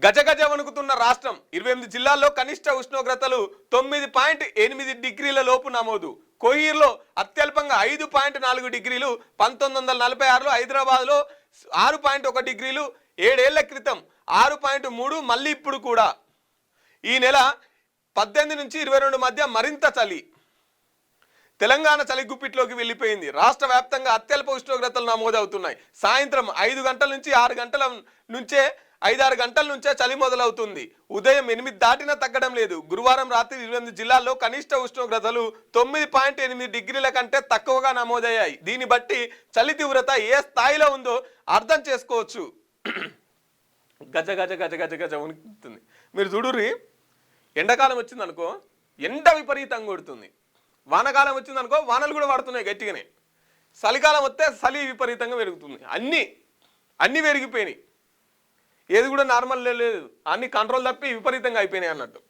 గజగజ వణుకుతున్న రాష్ట్రం 28 జిల్లాల్లో కనిష్ట ఉష్ణోగ్రతలు 9.8 డిగ్రీల లోపు నమోదు. కోయిర్లో అత్యల్పంగా 5.4 డిగ్రీలు, 1946లో హైదరాబాద్లో 6.1 డిగ్రీలు, 7 ఏళ్ల క్రితం 6.3, మళ్ళీ ఇప్పుడు కూడా. ఈ నెల 18 నుంచి 22 మధ్య మరింత చలి. తెలంగాణ చలి గుప్పిట్లోకి వెళ్ళిపోయింది. రాష్ట్ర వ్యాప్తంగా అత్యల్ప ఉష్ణోగ్రతలు నమోదవుతున్నాయి. సాయంత్రం 5 గంటల నుంచి 6 గంటల నుంచే 5-6 గంటల నుంచే చలి మొదలవుతుంది. ఉదయం 8 దాటినా తగ్గడం లేదు. గురువారం రాత్రి 28 జిల్లాల్లో కనిష్ట ఉష్ణోగ్రతలు 9.8 డిగ్రీల కంటే తక్కువగా నమోదయ్యాయి. దీన్ని బట్టి చలి తీవ్రత ఏ స్థాయిలో ఉందో అర్థం చేసుకోవచ్చు. గజ గజ గజ గజ గజ ఉనికిస్తుంది. మీరు చూడుర్రి, ఎండాకాలం వచ్చిందనుకో ఎండ విపరీతంగా కొడుతుంది. వానకాలం వచ్చిందనుకో వానలు కూడా పడుతున్నాయి గట్టిగానే. చలికాలం వస్తే చలి విపరీతంగా పెరుగుతుంది. అన్నీ పెరిగిపోయినాయి. ఏది కూడా నార్మల్ లేదు, అన్ని కంట్రోల్ తప్పి విపరీతంగా అయిపోయినాయి అన్నట్టు.